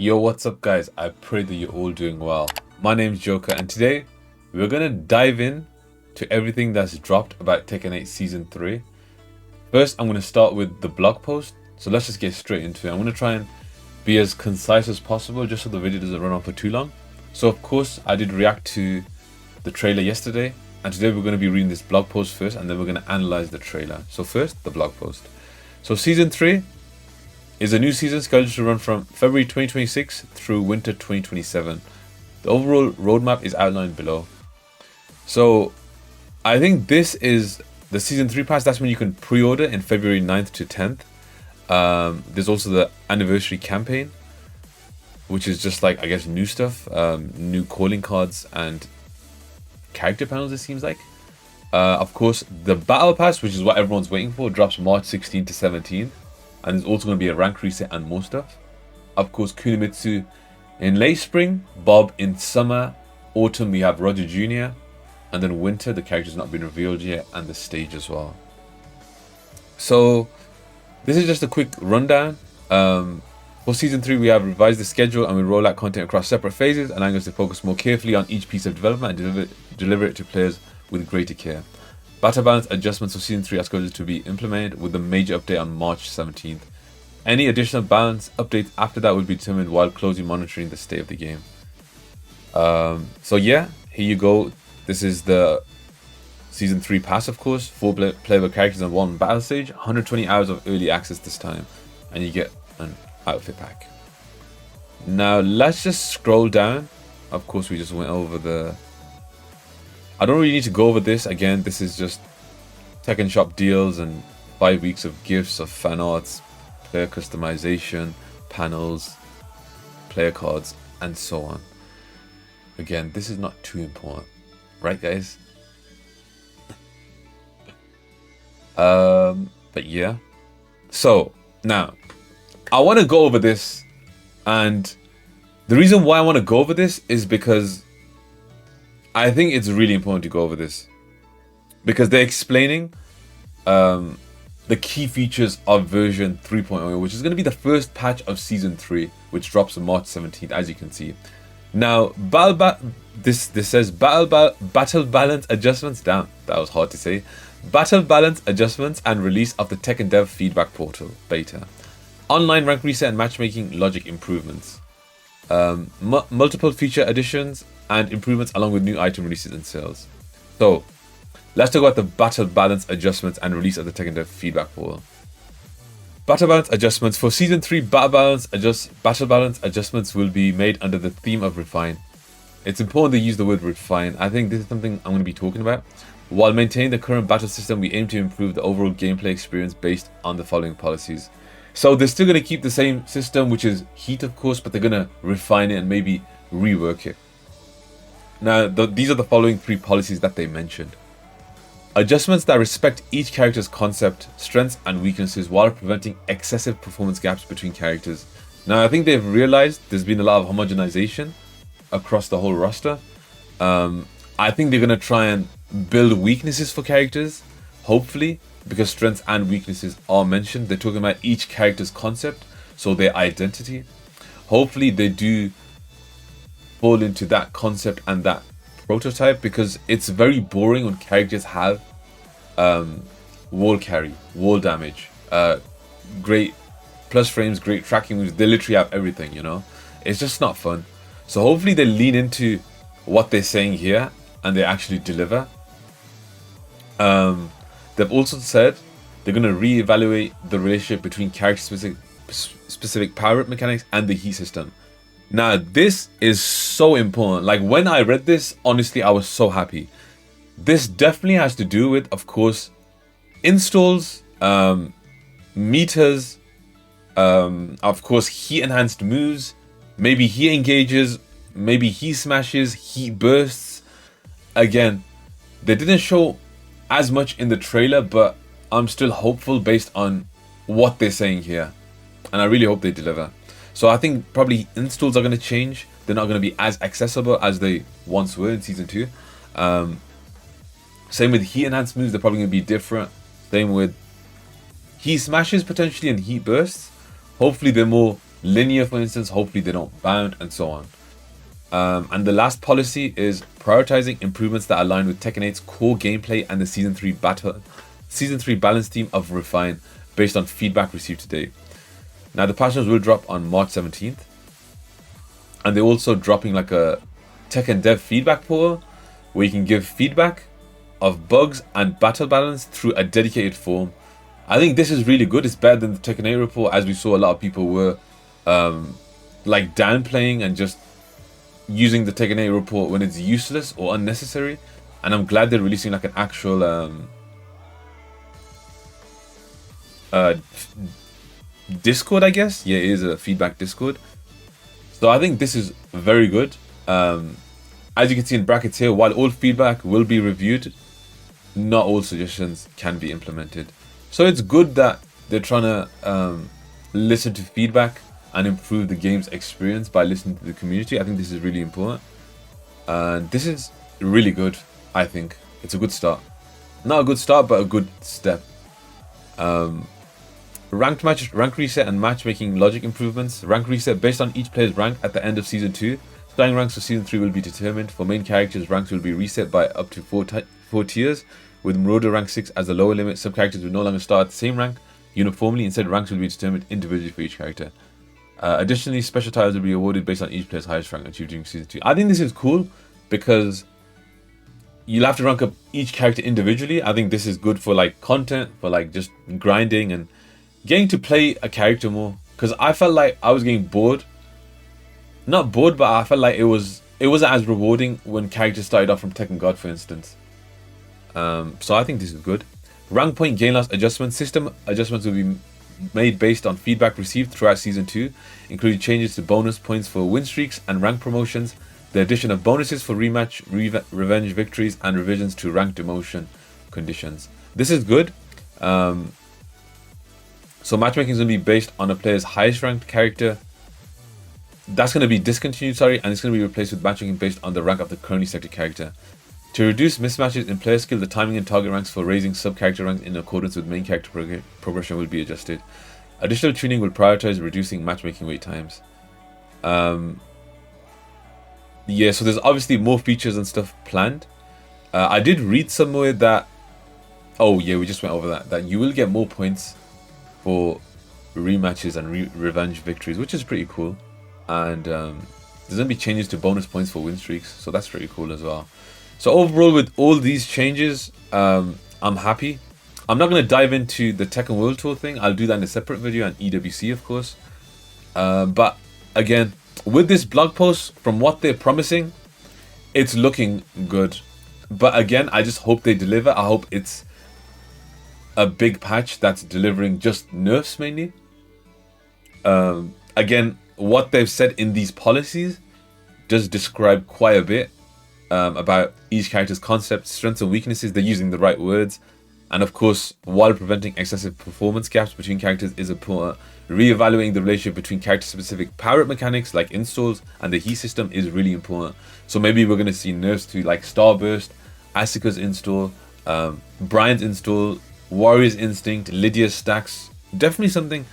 Yo, what's up guys? I pray that you're all doing well. My name's JoKa and today we're gonna dive in to everything that's dropped about Tekken 8 Season 3. First, I'm gonna start with the blog post, so let's just get straight into it. I'm gonna try and be as concise as possible just so the video doesn't run on for too long. So of course, I did react to the trailer yesterday, and today we're gonna be reading this blog post first and then we're gonna analyze the trailer. So first, the blog post. So Season 3 is a new season scheduled to run from February 2026 through winter 2027. The overall roadmap is outlined below. So I think this is the Season 3 pass. That's when you can pre-order in February 9th to 10th. There's also the anniversary campaign, which is just like, I guess, new stuff, new calling cards and character panels, it seems like. Of course, the battle pass, which is what everyone's waiting for, drops March 16 to 17. And there's also going to be a rank reset and more stuff. Of course, Kunimitsu in late spring, Bob in summer, autumn we have Roger Jr., and then winter the character's not been revealed yet, and the stage as well. So this is just a quick rundown. For Season 3 we have revised the schedule and we roll out content across separate phases, and I'm going to focus more carefully on each piece of development and deliver it to players with greater care. Battle balance adjustments for Season 3 are scheduled to be implemented with a major update on March 17th. Any additional balance updates after that will be determined while closely monitoring the state of the game. So yeah, here you go. This is the Season 3 pass, of course. 4 playable characters and 1 battle stage. 120 hours of early access this time. And you get an outfit pack. Now let's just scroll down. Of course, we just went over the... I don't really need to go over this. Again, this is just Tekken Shop deals and 5 weeks of gifts of fan arts, player customization, panels, player cards, and so on. Again, this is not too important. Right, guys? But yeah. So, now, I want to go over this. And the reason why I want to go over this is because I think it's really important to go over this, because they're explaining the key features of version 3.0, which is going to be the first patch of Season 3, which drops on March 17th, as you can see. Now, this says battle balance adjustments. Damn, that was hard to say. Battle balance adjustments and release of the Tekken Dev feedback portal beta. Online rank reset and matchmaking logic improvements. Multiple feature additions and improvements along with new item releases and sales. So let's talk about the battle balance adjustments and release of the Tekken Dev feedback portal. Battle balance adjustments for Season 3. Battle balance adjustments will be made under the theme of refine. It's important to use the word refine. I think this is something I'm going to be talking about. While maintaining the current battle system, we aim to improve the overall gameplay experience based on the following policies. So they're still going to keep the same system, which is heat, of course, but they're going to refine it and maybe rework it. Now, these are the following 3 policies that they mentioned. Adjustments that respect each character's concept, strengths, and weaknesses while preventing excessive performance gaps between characters. Now, I think they've realized there's been a lot of homogenization across the whole roster. I think they're going to try and build weaknesses for characters, hopefully, because strengths and weaknesses are mentioned. They're talking about each character's concept, so their identity. Hopefully, they do fall into that concept and that prototype, because it's very boring when characters have wall carry, wall damage, great plus frames, great tracking moves. They literally have everything, you know. It's just not fun. So hopefully they lean into what they're saying here and they actually deliver. They've also said they're going to reevaluate the relationship between character specific power-up mechanics and the heat system. Now, this is so important. Like, when I read this, honestly, I was so happy. This definitely has to do with, of course, installs, meters, of course, heat enhanced moves, maybe heat engages, maybe heat smashes, heat bursts. Again, they didn't show as much in the trailer, but I'm still hopeful based on what they're saying here. And I really hope they deliver. So I think probably installs are going to change. They're not going to be as accessible as they once were in Season 2. Same with heat enhanced moves. They're probably going to be different. Same with heat smashes potentially and heat bursts. Hopefully they're more linear, for instance. Hopefully they don't bound, and so on. And the last policy is prioritizing improvements that align with Tekken 8's core gameplay and the Season 3 balance theme of Refine based on feedback received today. Now the patch notes will drop on March 17th. And they're also dropping like a Tekken dev feedback portal where you can give feedback of bugs and battle balance through a dedicated form. I think this is really good. It's better than the Tekken 8 report, as we saw a lot of people were like downplaying and just using the Tekken 8 report when it's useless or unnecessary. And I'm glad they're releasing like an actual Discord, I guess. Yeah, it is a feedback Discord. So I think this is very good. As you can see in brackets here, while all feedback will be reviewed, not all suggestions can be implemented. So it's good that they're trying to listen to feedback and improve the game's experience by listening to the community. I think this is really important. And this is really good, I think. It's a good start. Not a good start, but a good step. Ranked match, rank reset and matchmaking logic improvements. Rank reset based on each player's rank at the end of Season 2. Starting ranks for Season 3 will be determined. For main characters, ranks will be reset by up to 4 tiers, with Marauder rank 6 as the lower limit. Some characters will no longer start at the same rank uniformly. Instead, ranks will be determined individually for each character. Additionally, special titles will be awarded based on each player's highest rank achieved during Season 2. I think this is cool because you'll have to rank up each character individually. I think this is good for like content, for like just grinding and getting to play a character more. Because I felt like I was getting bored. Not bored, but I felt like it wasn't as rewarding when characters started off from Tekken God, for instance. So I think this is good. Rank point gain loss adjustments. System adjustments will be made based on feedback received throughout Season 2, including changes to bonus points for win streaks and rank promotions, the addition of bonuses for rematch, revenge victories, and revisions to rank demotion conditions. This is good. So matchmaking is going to be based on a player's highest ranked character. That's going to be discontinued, and it's going to be replaced with matchmaking based on the rank of the currently selected character. To reduce mismatches in player skill, the timing and target ranks for raising sub-character ranks in accordance with main character progression will be adjusted. Additional tuning will prioritize reducing matchmaking wait times. Yeah, so there's obviously more features and stuff planned. I did read somewhere that... Oh yeah, we just went over that. That you will get more points for rematches and revenge victories, which is pretty cool. And there's going to be changes to bonus points for win streaks, so that's pretty cool as well. So overall, with all these changes, I'm happy. I'm not going to dive into the Tekken World Tour thing. I'll do that in a separate video, and EWC, of course. But again, with this blog post, from what they're promising, it's looking good. But again, I just hope they deliver. I hope it's a big patch that's delivering just nerfs mainly. Again, what they've said in these policies does describe quite a bit about each character's concepts, strengths and weaknesses. They're using the right words. And of course, while preventing excessive performance gaps between characters is important, reevaluating the relationship between character-specific power-up mechanics like installs and the heat system is really important. So maybe we're going to see nerfs to like Starburst, Asuka's install, Brian's install, Warrior's Instinct, Lydia's stacks. Definitely something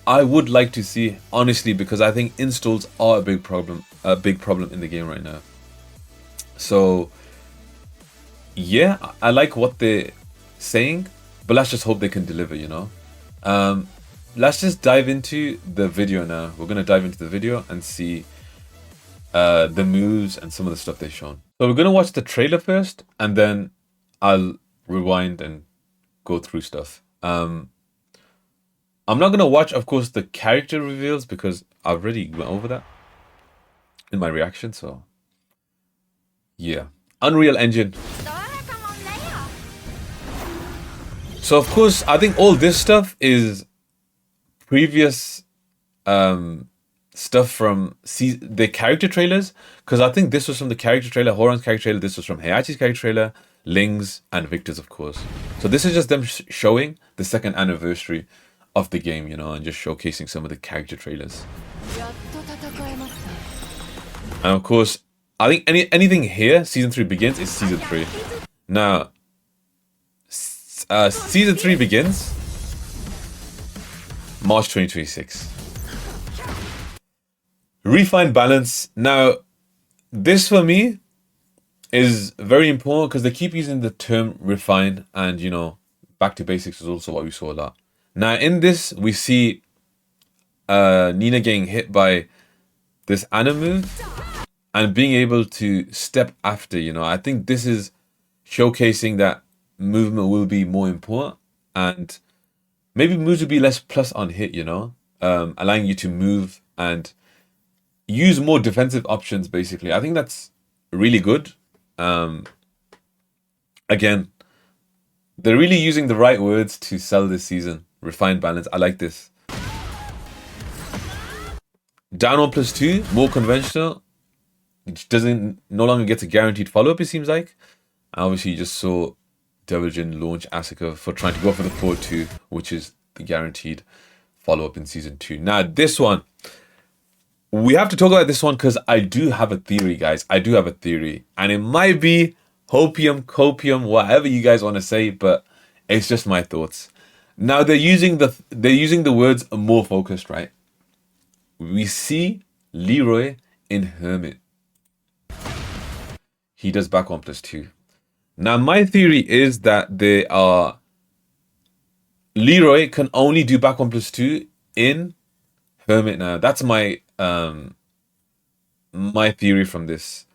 I would like to see, honestly, because I think installs are a big problem in the game right now. So yeah, I like what they're saying, but let's just hope they can deliver, you know. Let's just dive into the video now. We're gonna dive into the video and see the moves and some of the stuff they've shown. So we're gonna watch the trailer first, and then I'll rewind and go through stuff. I'm not gonna watch, of course, the character reveals because I've already went over that in my reaction. So yeah, Unreal Engine. So of course, I think all this stuff is previous stuff from the character trailers, because I think this was from the character trailer, Horan's character trailer, this was from Heihachi's character trailer, Ling's, and Victor's, of course. So this is just them showing the second anniversary of the game, you know, and just showcasing some of the character trailers. And of course, I think anything here, Season 3 begins, is Season 3. Now, Season 3 begins March 2026. Refine balance. Now, this for me is very important because they keep using the term refine, and back to basics is also what we saw a lot. Now, in this, we see Nina getting hit by this Ana move and being able to step after. I think this is showcasing that movement will be more important, and maybe moves will be less plus on hit, allowing you to move and use more defensive options, basically. I think that's really good. Again, they're really using the right words to sell this season. Refined balance. I like this. Down 1+2, more conventional. It doesn't no longer get a guaranteed follow-up, it seems like. Obviously, you just saw Devilgen launch Asuka for trying to go for the forward 2, which is the guaranteed follow-up in Season 2. Now, this one, we have to talk about this one because I do have a theory, guys. I do have a theory. And it might be hopium, copium, whatever you guys want to say, but it's just my thoughts. Now, they're using the words more focused, right? We see Leroy in Hermit. He does back 1+2. Now, my theory is that Leroy can only do back 1+2 in Hermit now. That's my my theory from this.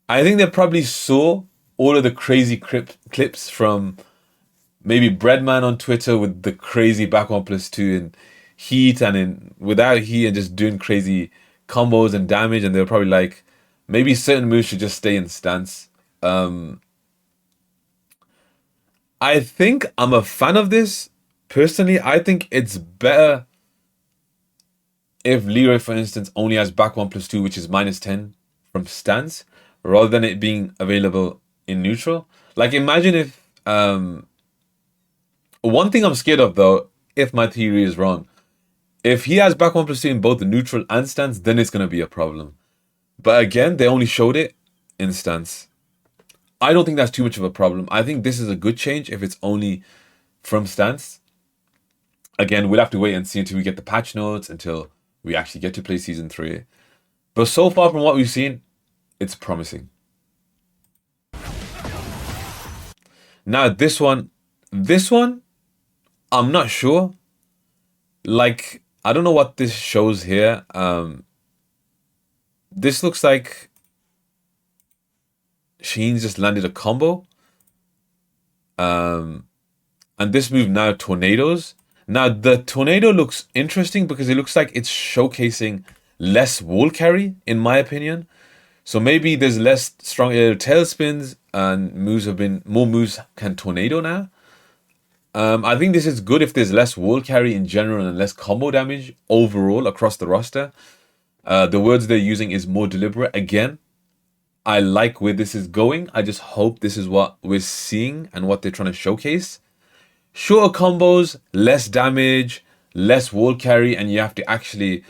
I think they probably saw all of the crazy clips from maybe Breadman on Twitter with the crazy back 1+2 in heat and in without heat and just doing crazy combos and damage, and they were probably like, maybe certain moves should just stay in stance. I think I'm a fan of this. Personally, I think it's better if Leroy, for instance, only has back 1+2, which is -10 from stance, rather than it being available in neutral. Like, imagine if... one thing I'm scared of, though, if my theory is wrong, if he has back 1+2 in both the neutral and stance, then it's going to be a problem. But again, they only showed it in stance. I don't think that's too much of a problem. I think this is a good change if it's only from stance. Again, we'll have to wait and see until we get the patch notes, until we actually get to play Season 3. But so far from what we've seen, it's promising. Now, this one, I'm not sure. Like, I don't know what this shows here. This looks like Sheen's just landed a combo. And this move now tornadoes. Now, the tornado looks interesting because it looks like it's showcasing less wall carry, in my opinion. So maybe there's less strong air tailspins and more moves can tornado now. I think this is good if there's less wall carry in general and less combo damage overall across the roster. The words they're using is more deliberate. Again, I like where this is going. I just hope this is what we're seeing and what they're trying to showcase. Shorter combos, less damage, less wall carry, and you have to actually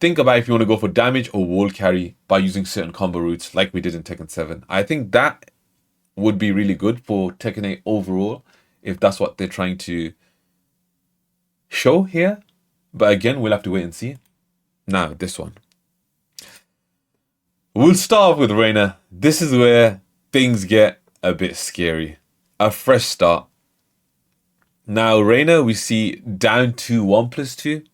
think about if you want to go for damage or wall carry by using certain combo routes like we did in Tekken 7. I think that would be really good for Tekken 8 overall if that's what they're trying to show here. But again, we'll have to wait and see. Now, this one. We'll start off with Reina. This is where things get a bit scary. A fresh start. Now, Reina, we see down to 1+2.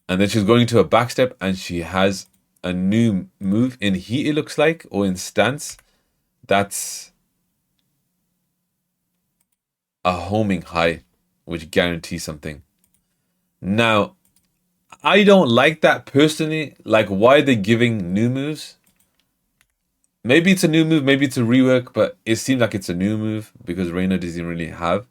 And then she's going to a backstep and she has a new move in heat, it looks like, or in stance. That's a homing high, which guarantees something. Now, I don't like that personally. Like, why are they giving new moves? Maybe it's a new move, maybe it's a rework, but it seems like it's a new move because Reina doesn't really have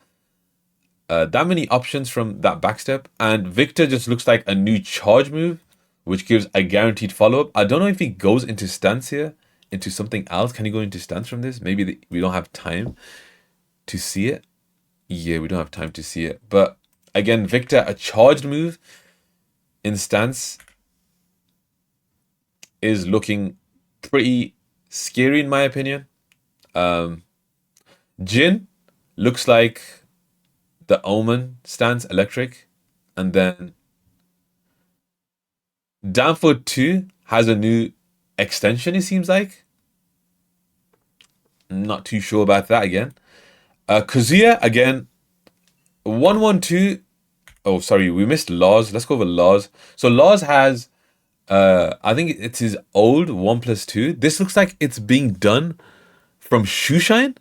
that many options from that backstep. And Victor just looks like a new charge move, which gives a guaranteed follow-up. I don't know if he goes into stance here, into something else. Can he go into stance from this? Maybe we don't have time to see it. Yeah, we don't have time to see it. But again, Victor, a charged move in stance is looking pretty scary in my opinion. Jin looks like the Omen stance, electric, and then Danford 2 has a new extension, it seems like. Not too sure about that again. Kazuya, again, 112. Oh, sorry, we missed Laws. Let's go over Laws. So Laws has, I think it's his old 1+2. This looks like it's being done from Shoeshine.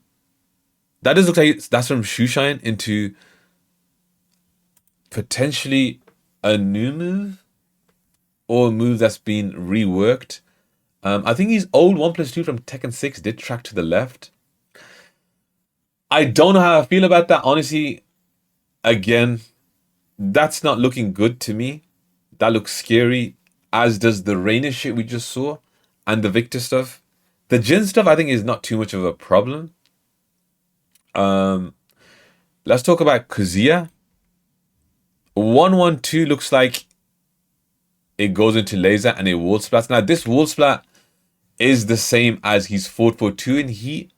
That does look like that's from Shoeshine into potentially a new move or a move that's been reworked. I think his old 1+2 from Tekken 6 did track to the left. I don't know how I feel about that. Honestly, again, that's not looking good to me. That looks scary, as does the Rainer shit we just saw and the Victor stuff. The Jin stuff, I think, is not too much of a problem. Let's talk about Kazuya. 112 looks like it goes into laser and it wall splats. Now, this wall splat is the same as his 442 in Heat,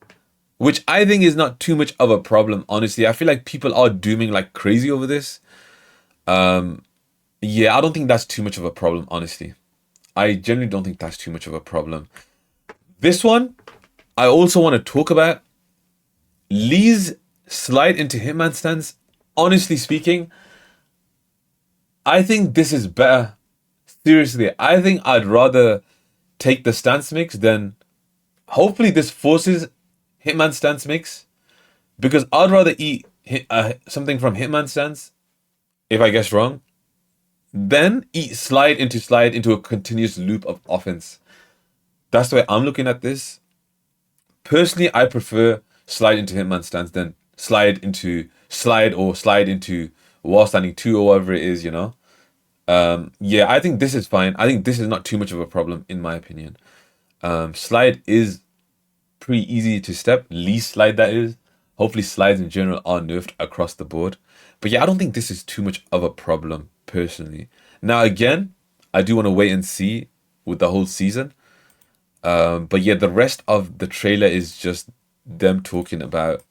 which I think is not too much of a problem, honestly. I feel like people are dooming like crazy over this. Yeah, I don't think that's too much of a problem, honestly. I generally don't think that's too much of a problem. This one, I also want to talk about. Lee's slide into Hitman stance. Honestly speaking, I think this is better. Seriously, I think I'd rather take the stance mix than. Hopefully, this forces Hitman stance mix, because I'd rather eat something from Hitman stance if I guess wrong, then eat slide into a continuous loop of offense. That's the way I'm looking at this. Personally, I prefer slide into Hitman stance than slide into wall standing 2 or whatever it is, you know. Yeah, I think this is fine. I think this is not too much of a problem in my opinion. Slide is pretty easy to step. Least slide, that is. Hopefully slides in general are nerfed across the board. But yeah, I don't think this is too much of a problem personally. Now again, I do want to wait and see with the whole season. But yeah, the rest of the trailer is just them talking about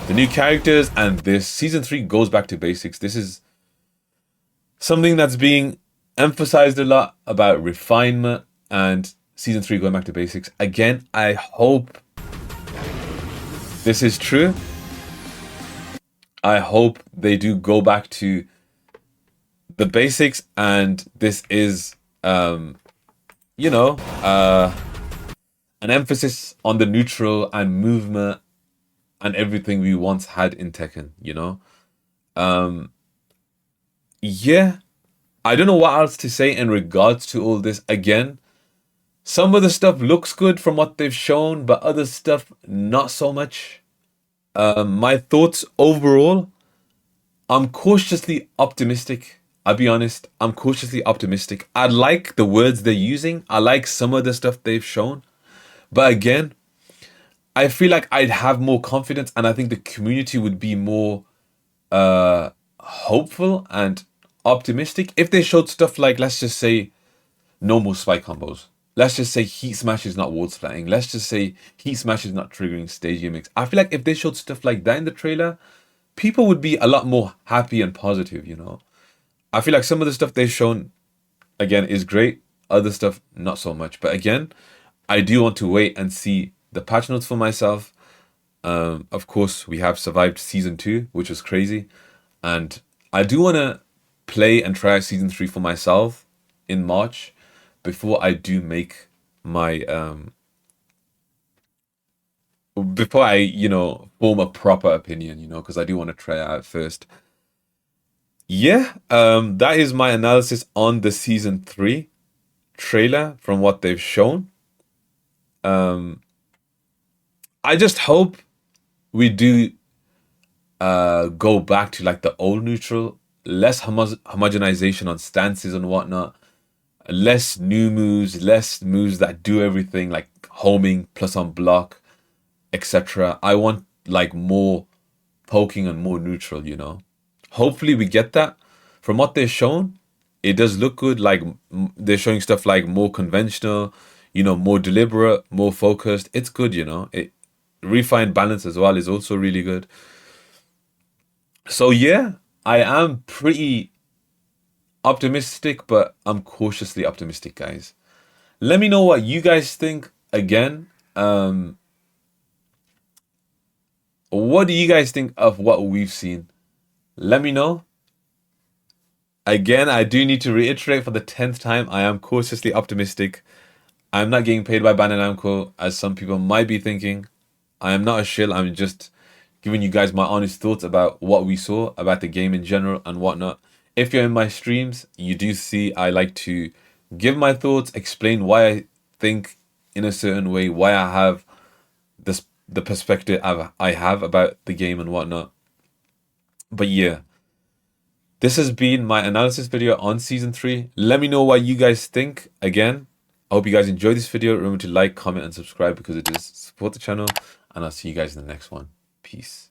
the new characters, and this season 3 goes back to basics. This is something that's being emphasized a lot about refinement, and season 3 going back to basics. Again, I hope this is true. I hope they do go back to the basics, and this is, you know, an emphasis on the neutral and movement and everything we once had in Tekken, you know? Yeah, I don't know what else to say in regards to all this. Again, some of the stuff looks good from what they've shown, but other stuff, not so much. My thoughts overall, I'm cautiously optimistic. I'll be honest, I'm cautiously optimistic. I like the words they're using. I like some of the stuff they've shown. But again, I feel like I'd have more confidence, and I think the community would be more hopeful and optimistic if they showed stuff like, let's just say, normal spike combos. Let's just say Heat Smash is not wall splatting. Let's just say Heat Smash is not triggering stage gimmicks. I feel like if they showed stuff like that in the trailer, people would be a lot more happy and positive, you know? I feel like some of the stuff they've shown, again, is great. Other stuff, not so much. But again, I do want to wait and see the patch notes for myself. Of course, we have survived season 2, which was crazy. And I do want to play and try out season 3 for myself in March before I do make my before I, you know, form a proper opinion, you know, because I do want to try it out first. Yeah, that is my analysis on the season 3 trailer from what they've shown. I just hope we do go back to like the old neutral, less homogenization on stances and whatnot, less new moves, less moves that do everything like homing plus on block, etc. I want like more poking and more neutral, you know. Hopefully we get that. From what they've shown, it does look good. Like they're showing stuff like more conventional, you know, more deliberate, more focused. It's good, you know. It refined balance as well is also really good. So yeah, I am pretty optimistic, but I'm cautiously optimistic, guys. Let me know what you guys think again. What do you guys think of what we've seen? Let me know. Again, I do need to reiterate for the 10th time, I am cautiously optimistic. I'm not getting paid by Bandai Namco, as some people might be thinking. I am not a shill. I'm just giving you guys my honest thoughts about what we saw, about the game in general and whatnot. If you're in my streams, you do see I like to give my thoughts, explain why I think in a certain way, why I have the perspective I have about the game and whatnot. But yeah, this has been my analysis video on Season 3. Let me know what you guys think. Again, I hope you guys enjoyed this video. Remember to like, comment, and subscribe because it does support the channel. And I'll see you guys in the next one. Peace.